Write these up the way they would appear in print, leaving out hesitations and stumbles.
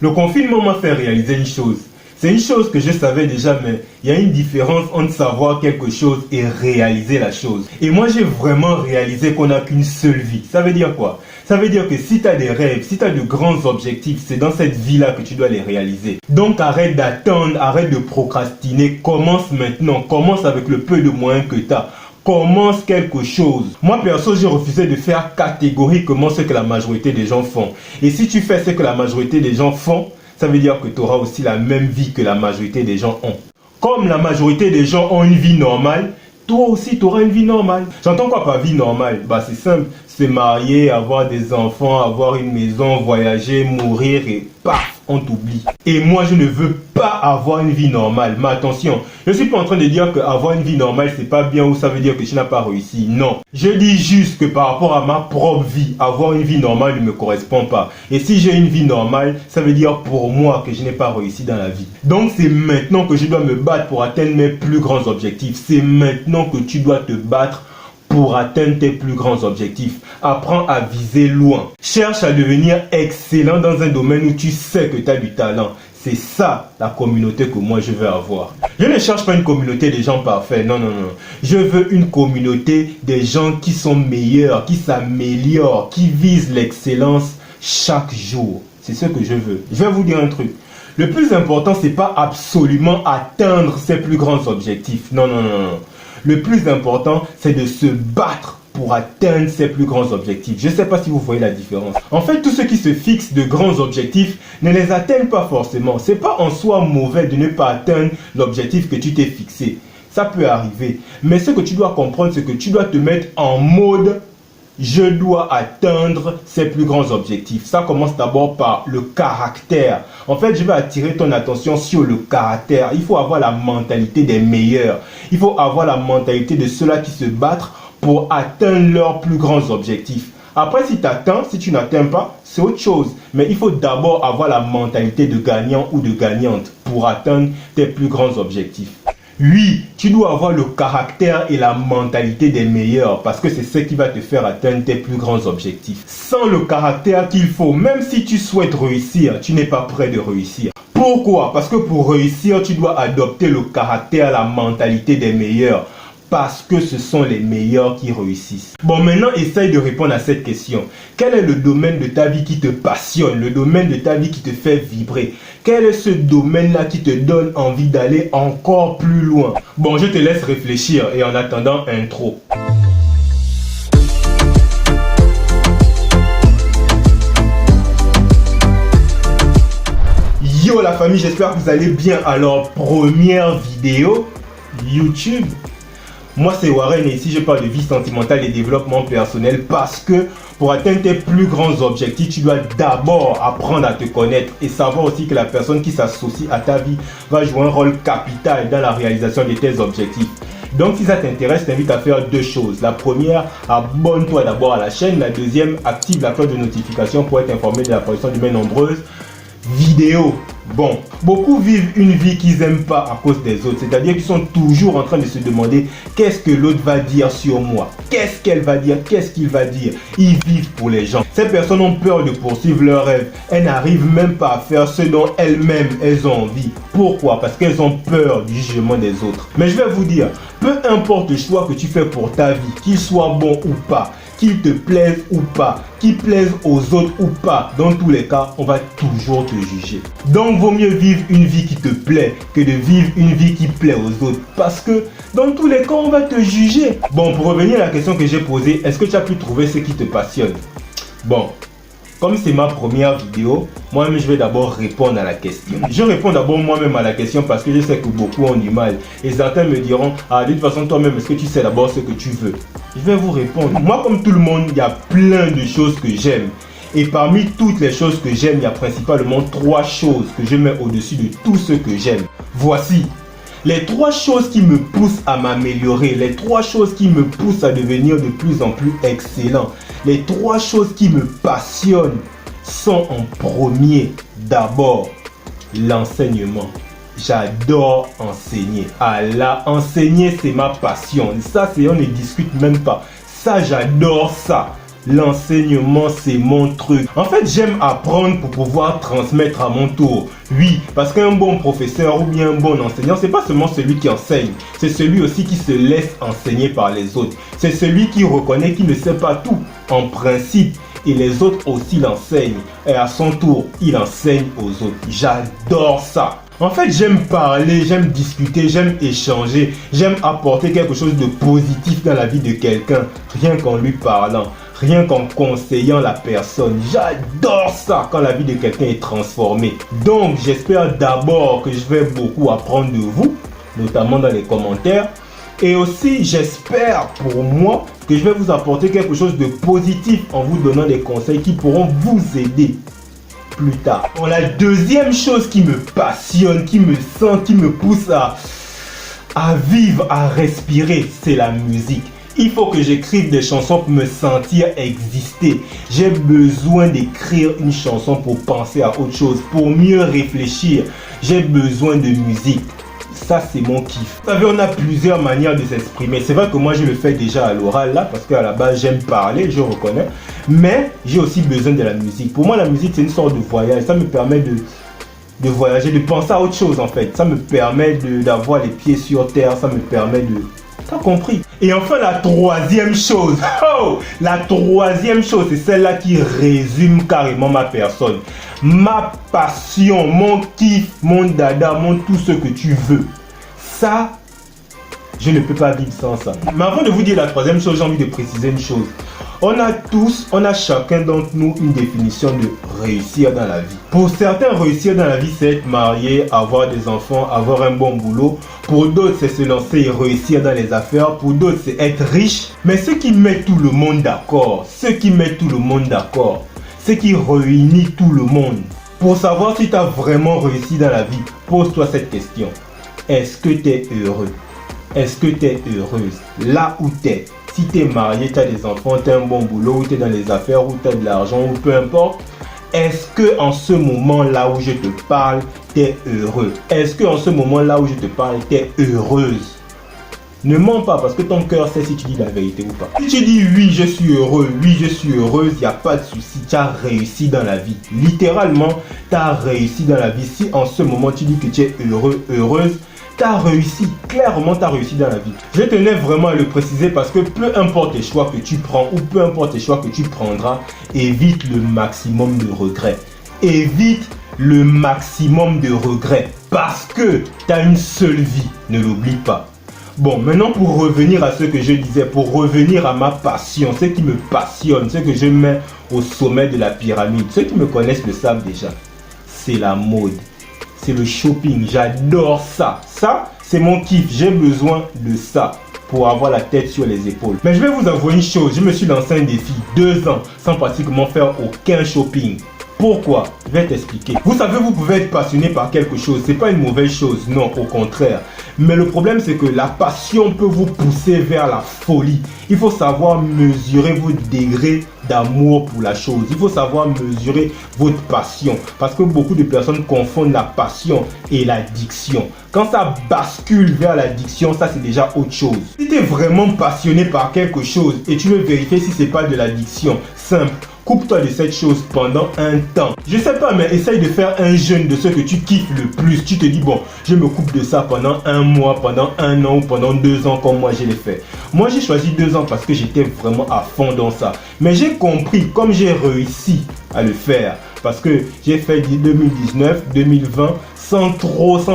Le confinement m'a fait réaliser une chose. C'est une chose que je savais déjà, mais il y a une différence entre savoir quelque chose et réaliser la chose. Et moi, j'ai vraiment réalisé qu'on n'a qu'une seule vie. Ça veut dire quoi? Ça veut dire que si tu as des rêves, si tu as de grands objectifs, c'est dans cette vie-là que tu dois les réaliser. Donc arrête d'attendre, arrête de procrastiner, commence maintenant, commence avec le peu de moyens que tu as. Commence quelque chose. Moi perso, j'ai refusé de faire catégoriquement ce que la majorité des gens font. Et si tu fais ce que la majorité des gens font, ça veut dire que tu auras aussi la même vie que la majorité des gens ont. Comme la majorité des gens ont une vie normale, toi aussi tu auras une vie normale. J'entends quoi par vie normale? C'est simple, se marier, avoir des enfants, avoir une maison, voyager, mourir et paf, on t'oublie. Et moi je ne veux pas avoir une vie normale. Mais attention, je ne suis pas en train de dire qu'avoir une vie normale c'est pas bien ou ça veut dire que tu n'as pas réussi. Non, je dis juste que par rapport à ma propre vie, avoir une vie normale ne me correspond pas. Et si j'ai une vie normale, ça veut dire pour moi que je n'ai pas réussi dans la vie. Donc c'est maintenant que je dois me battre pour atteindre mes plus grands objectifs. C'est maintenant que tu dois te battre pour atteindre tes plus grands objectifs. Apprends à viser loin. Cherche à devenir excellent dans un domaine où tu sais que tu as du talent. C'est ça la communauté que moi je veux avoir. Je ne cherche pas une communauté des gens parfaits. Non. Je veux une communauté des gens qui sont meilleurs, qui s'améliorent, qui visent l'excellence chaque jour. C'est ce que je veux. Je vais vous dire un truc. Le plus important, c'est pas absolument atteindre ses plus grands objectifs. Non. Le plus important, c'est de se battre pour atteindre ses plus grands objectifs. Je ne sais pas si vous voyez la différence. En fait, tous ceux qui se fixent de grands objectifs ne les atteignent pas forcément. Ce n'est pas en soi mauvais de ne pas atteindre l'objectif que tu t'es fixé. Ça peut arriver. Mais ce que tu dois comprendre, c'est que tu dois te mettre en mode je dois atteindre ces plus grands objectifs. Ça commence d'abord par le caractère. En fait, je vais attirer ton attention sur le caractère. Il faut avoir la mentalité des meilleurs. Il faut avoir la mentalité de ceux-là qui se battent pour atteindre leurs plus grands objectifs. Après, si tu atteins, si tu n'atteins pas, c'est autre chose. Mais il faut d'abord avoir la mentalité de gagnant ou de gagnante pour atteindre tes plus grands objectifs. Oui, tu dois avoir le caractère et la mentalité des meilleurs parce que c'est ce qui va te faire atteindre tes plus grands objectifs. Sans le caractère qu'il faut, même si tu souhaites réussir, tu n'es pas prêt de réussir. Pourquoi? Parce que pour réussir, tu dois adopter le caractère, la mentalité des meilleurs. Parce que ce sont les meilleurs qui réussissent. Bon, maintenant, essaye de répondre à cette question. Quel est le domaine de ta vie qui te passionne? Le domaine de ta vie qui te fait vibrer? Quel est ce domaine-là qui te donne envie d'aller encore plus loin? Bon, je te laisse réfléchir et en attendant, intro. Yo la famille, j'espère que vous allez bien. Alors, première vidéo, YouTube. Moi c'est Warren et ici je parle de vie sentimentale et développement personnel parce que pour atteindre tes plus grands objectifs, tu dois d'abord apprendre à te connaître et savoir aussi que la personne qui s'associe à ta vie va jouer un rôle capital dans la réalisation de tes objectifs. Donc si ça t'intéresse, je t'invite à faire deux choses. La première, abonne-toi d'abord à la chaîne. La deuxième, active la cloche de notification pour être informé de l'apparition de mes nombreuses vidéos. Bon, beaucoup vivent une vie qu'ils n'aiment pas à cause des autres. C'est-à-dire qu'ils sont toujours en train de se demander qu'est-ce que l'autre va dire sur moi. Qu'est-ce qu'elle va dire? Qu'est-ce qu'il va dire? Ils vivent pour les gens. Ces personnes ont peur de poursuivre leurs rêves. Elles n'arrivent même pas à faire ce dont elles-mêmes elles ont envie. Pourquoi? Parce qu'elles ont peur du jugement des autres. Mais je vais vous dire, peu importe le choix que tu fais pour ta vie, qu'il soit bon ou pas, qu'il te plaise ou pas, qu'il plaise aux autres ou pas, dans tous les cas, on va toujours te juger. Donc, vaut mieux vivre une vie qui te plaît que de vivre une vie qui plaît aux autres. Parce que, dans tous les cas, on va te juger. Bon, pour revenir à la question que j'ai posée, est-ce que tu as pu trouver ce qui te passionne? Bon, comme c'est ma première vidéo, moi-même je vais d'abord répondre à la question. Je réponds d'abord moi-même à la question parce que je sais que beaucoup ont du mal. Et certains me diront, de toute façon toi-même, est-ce que tu sais d'abord ce que tu veux? Je vais vous répondre. Moi, comme tout le monde, il y a plein de choses que j'aime. Et parmi toutes les choses que j'aime, il y a principalement 3 choses que je mets au-dessus de tout ce que j'aime. Voici les 3 choses qui me poussent à m'améliorer, les 3 choses qui me poussent à devenir de plus en plus excellent. Les 3 choses qui me passionnent sont en premier, d'abord, l'enseignement. J'adore enseigner. Enseigner, c'est ma passion. Ça, on ne discute même pas. Ça, j'adore ça. L'enseignement, c'est mon truc. En fait, j'aime apprendre pour pouvoir transmettre à mon tour. Oui, parce qu'un bon professeur ou bien un bon enseignant, c'est pas seulement celui qui enseigne, c'est celui aussi qui se laisse enseigner par les autres. C'est celui qui reconnaît qu'il ne sait pas tout, en principe, et les autres aussi l'enseignent. Et à son tour, il enseigne aux autres. J'adore ça. En fait, j'aime parler, j'aime discuter, j'aime échanger, j'aime apporter quelque chose de positif dans la vie de quelqu'un, rien qu'en lui parlant, rien qu'en conseillant la personne. J'adore ça quand la vie de quelqu'un est transformée. Donc, j'espère d'abord que je vais beaucoup apprendre de vous, notamment dans les commentaires. Et aussi, j'espère pour moi que je vais vous apporter quelque chose de positif en vous donnant des conseils qui pourront vous aider plus tard. Bon, la deuxième chose qui me passionne, qui me sent, qui me pousse à vivre, à respirer, c'est la musique. Il faut que j'écrive des chansons pour me sentir exister. J'ai besoin d'écrire une chanson pour penser à autre chose, pour mieux réfléchir. J'ai besoin de musique. Ça, c'est mon kiff. Vous savez, on a plusieurs manières de s'exprimer. C'est vrai que moi, je le fais déjà à l'oral, là, parce qu'à la base, j'aime parler, je reconnais. Mais j'ai aussi besoin de la musique. Pour moi, la musique, c'est une sorte de voyage. Ça me permet de voyager, de penser à autre chose, en fait. Ça me permet d'avoir les pieds sur terre. Ça me permet de... T'as compris? Et enfin, la troisième chose. Oh! La troisième chose, c'est celle-là qui résume carrément ma personne. Ma passion, mon kiff, mon dada, mon tout ce que tu veux. Ça, je ne peux pas vivre sans ça. Mais avant de vous dire la troisième chose, j'ai envie de préciser une chose. On a chacun d'entre nous une définition de réussir dans la vie. Pour certains, réussir dans la vie, c'est être marié, avoir des enfants, avoir un bon boulot. Pour d'autres, c'est se lancer et réussir dans les affaires. Pour d'autres, c'est être riche. Mais ce qui met tout le monde d'accord, ce qui réunit tout le monde. Pour savoir si tu as vraiment réussi dans la vie, pose-toi cette question. Est-ce que tu es heureux? Est-ce que tu es heureuse là où tu es? Si tu es marié, tu as des enfants, tu as un bon boulot, ou tu es dans les affaires, ou tu as de l'argent, ou peu importe. Est-ce que en ce moment-là où je te parle, tu es heureux? Est-ce que en ce moment-là où je te parle, tu es heureuse? Ne mens pas parce que ton cœur sait si tu dis la vérité ou pas. Si tu dis oui, je suis heureux, oui, je suis heureuse, il n'y a pas de souci, tu as réussi dans la vie. Littéralement, tu as réussi dans la vie. Si en ce moment tu dis que tu es heureux, heureuse, tu as réussi, clairement tu as réussi dans la vie. Je tenais vraiment à le préciser parce que peu importe les choix que tu prends ou peu importe les choix que tu prendras, évite le maximum de regrets. Évite le maximum de regrets parce que tu as une seule vie, ne l'oublie pas. Bon, maintenant pour revenir à ce que je disais, pour revenir à ma passion, ce qui me passionne, ce que je mets au sommet de la pyramide, ceux qui me connaissent le savent déjà, c'est la mode. C'est le shopping, j'adore ça. Ça, c'est mon kiff, j'ai besoin de ça pour avoir la tête sur les épaules. Mais je vais vous avouer une chose, je me suis lancé un défi 2 ans sans pratiquement faire aucun shopping. Pourquoi? Je vais t'expliquer. Vous savez, vous pouvez être passionné par quelque chose, c'est pas une mauvaise chose, non, au contraire. Mais le problème, c'est que la passion peut vous pousser vers la folie. Il faut savoir mesurer votre degré d'amour pour la chose. Il faut savoir mesurer votre passion. Parce que beaucoup de personnes confondent la passion et l'addiction. Quand ça bascule vers l'addiction, ça c'est déjà autre chose. Si tu es vraiment passionné par quelque chose et tu veux vérifier si c'est pas de l'addiction, simple. Coupe-toi de cette chose pendant un temps. Je sais pas, mais essaye de faire un jeûne de ce que tu kiffes le plus. Tu te dis, bon, je me coupe de ça pendant 1 mois, pendant 1 an ou pendant 2 ans comme moi je l'ai fait. Moi, j'ai choisi 2 ans parce que j'étais vraiment à fond dans ça. Mais j'ai compris, comme j'ai réussi à le faire, parce que j'ai fait 2019, 2020, sans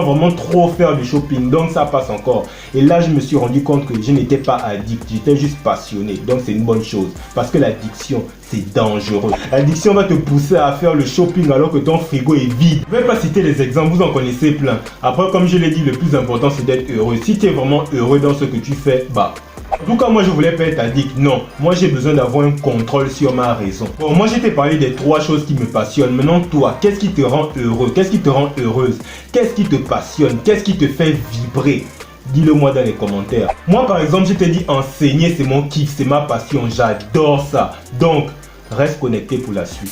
vraiment trop faire de shopping, donc ça passe encore. Et là, je me suis rendu compte que je n'étais pas addict, j'étais juste passionné, donc c'est une bonne chose. Parce que l'addiction, c'est dangereux. L'addiction va te pousser à faire le shopping alors que ton frigo est vide. Je ne vais pas citer les exemples, vous en connaissez plein. Après, comme je l'ai dit, le plus important, c'est d'être heureux. Si tu es vraiment heureux dans ce que tu fais, bah... En tout cas, moi, je voulais pas être addict. Non, moi, j'ai besoin d'avoir un contrôle sur ma raison. Bon, moi, je t'ai parlé des 3 choses qui me passionnent. Maintenant, toi, qu'est-ce qui te rend heureux? Qu'est-ce qui te rend heureuse? Qu'est-ce qui te passionne? Qu'est-ce qui te fait vibrer? Dis-le moi dans les commentaires. Moi, par exemple, je t'ai dit enseigner, c'est mon kiff, c'est ma passion. J'adore ça. Donc, reste connecté pour la suite.